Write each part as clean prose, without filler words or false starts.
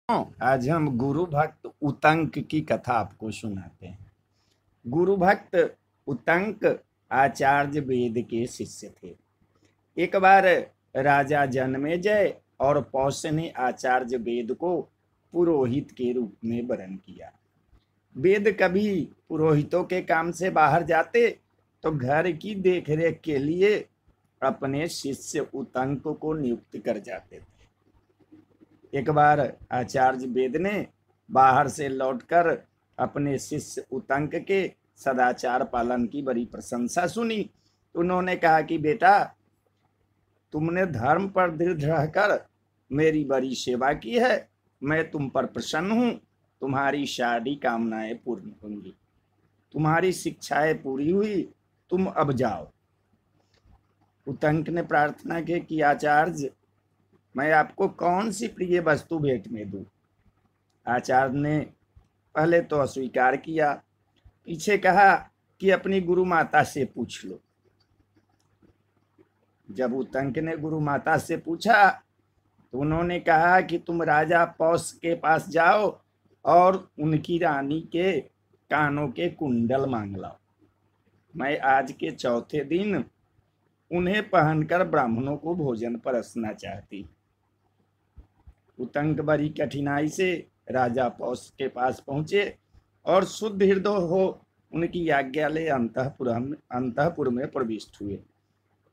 आज हम गुरु भक्त उतंक की कथा आपको सुनाते हैं। गुरु भक्त उतंक आचार्य वेद के शिष्य थे। एक बार राजा जनमेजय और पौष ने आचार्य वेद को पुरोहित के रूप में वरण किया। वेद कभी पुरोहितों के काम से बाहर जाते तो घर की देखरेख के लिए अपने शिष्य उतंक को नियुक्त कर जाते थे। एक बार आचार्य वेद ने बाहर से लौटकर अपने शिष्य उतंक के सदाचार पालन की बड़ी प्रशंसा सुनी। उन्होंने कहा कि बेटा, तुमने धर्म पर दृढ़ रहकर मेरी बड़ी सेवा की है। मैं तुम पर प्रसन्न हूँ। तुम्हारी सारी कामनाएं पूर्ण होंगी। तुम्हारी शिक्षाएं पूरी हुई। तुम अब जाओ। उतंक ने प्रार्थना की कि आचार्य, मैं आपको कौन सी प्रिय वस्तु भेंट में दूं? आचार्य ने पहले तो अस्वीकार किया, पीछे कहा कि अपनी गुरु माता से पूछ लो। जब उतंक ने गुरु माता से पूछा तो उन्होंने कहा कि तुम राजा पौष के पास जाओ और उनकी रानी के कानों के कुंडल मांग लाओ। मैं आज के चौथे दिन उन्हें पहनकर ब्राह्मणों को भोजन परसना चाहती। उतंक बड़ी कठिनाई से राजा पौष के पास पहुंचे और शुद्ध हृदय हो उनकी आज्ञा ले अंतःपुर में प्रविष्ट हुए।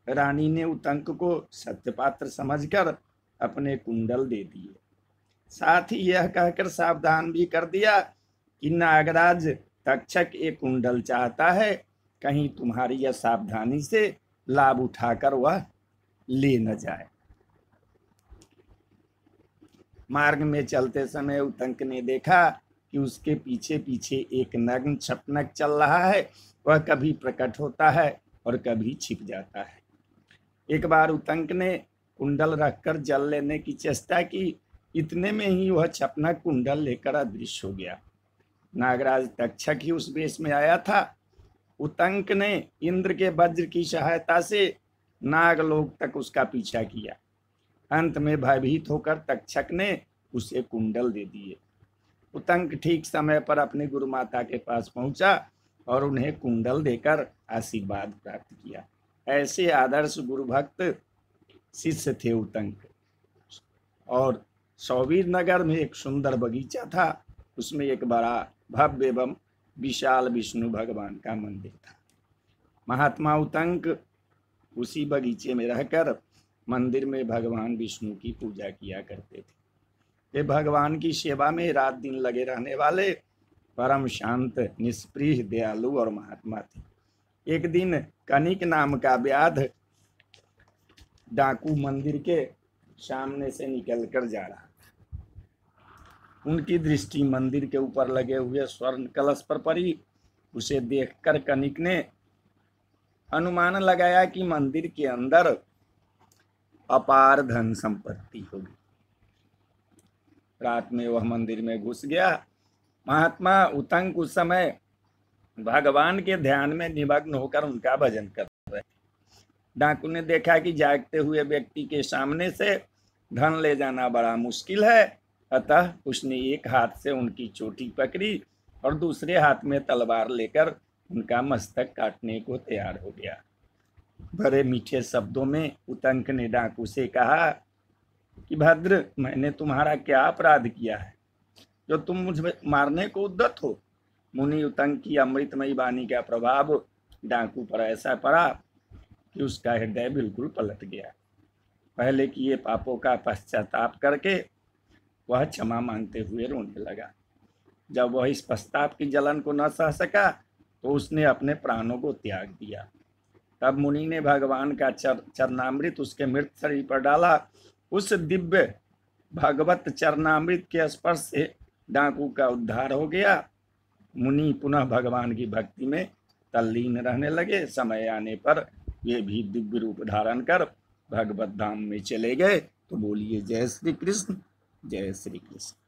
रानी ने उतंक को सत्यपात्र समझकर अपने कुंडल दे दिए। साथ ही यह कहकर सावधान भी कर दिया कि नागराज तक्षक एक कुंडल चाहता है, कहीं तुम्हारी असावधानी से लाभ उठाकर वह ले न जाए। मार्ग में चलते समय उतंक ने देखा कि उसके पीछे पीछे एक नग्न छपनक चल रहा है। वह कभी प्रकट होता है और कभी छिप जाता है। एक बार उतंक ने कुंडल रखकर जल लेने की चेष्टा की। इतने में ही वह छपनक कुंडल लेकर अदृश्य हो गया। नागराज तक्षक ही उस वेश में आया था। उतंक ने इंद्र के वज्र की सहायता से नागलोक तक उसका पीछा किया। अंत में भयभीत होकर तक्षक ने उसे कुंडल दे दिए। उतंक ठीक समय पर अपनी गुरु माता के पास पहुंचा और उन्हें कुंडल देकर आशीर्वाद प्राप्त किया। ऐसे आदर्श गुरु भक्त शिष्य थे उतंक। और सौवीर नगर में एक सुंदर बगीचा था। उसमें एक बड़ा भव्य एवं विशाल विष्णु भगवान का मंदिर था। महात्मा उतंक उसी बगीचे में रहकर मंदिर में भगवान विष्णु की पूजा किया करते थे। वे भगवान की सेवा में रात दिन लगे रहने वाले परम शांत, निष्प्रिय, दयालु और महात्मा थे। एक दिन कनिक नाम का व्याध डाकू मंदिर के सामने से निकलकर जा रहा। उनकी दृष्टि मंदिर के ऊपर लगे हुए स्वर्ण कलश पर पड़ी। उसे देखकर कनिक ने अनुमान लगाया कि मंदिर के अंदर अपार धन संपत्ति होगी। रात में वह मंदिर में घुस गया। महात्मा उतंक उस समय भगवान के ध्यान में निमग्न होकर उनका भजन कर रहे। डाकू ने देखा कि जागते हुए व्यक्ति के सामने से धन ले जाना बड़ा मुश्किल है। अतः उसने एक हाथ से उनकी चोटी पकड़ी और दूसरे हाथ में तलवार लेकर उनका मस्तक काटने को तैयार हो गया। बड़े मीठे शब्दों में उतंक ने डाकू से कहा कि भद्र, मैंने तुम्हारा क्या अपराध किया है जो तुम मुझे मारने को उद्यत हो? मुनि उतंक की अमृतमयी वाणी का प्रभाव डाकू पर ऐसा पड़ा कि उसका हृदय बिल्कुल पलट गया। पहले किए पापों का पश्चाताप करके वह क्षमा मांगते हुए रोने लगा। जब वह इस पश्चाताप की जलन को न सह सका तो उसने अपने प्राणों को त्याग दिया। तब मुनि ने भगवान का चरणामृत उसके मृत शरीर पर डाला। उस दिव्य भगवत चरणामृत के स्पर्श से डाकू का उद्धार हो गया। मुनि पुनः भगवान की भक्ति में तल्लीन रहने लगे। समय आने पर वे भी दिव्य रूप धारण कर भगवत धाम में चले गए। तो बोलिए जय श्री कृष्ण, जय श्री कृष्ण।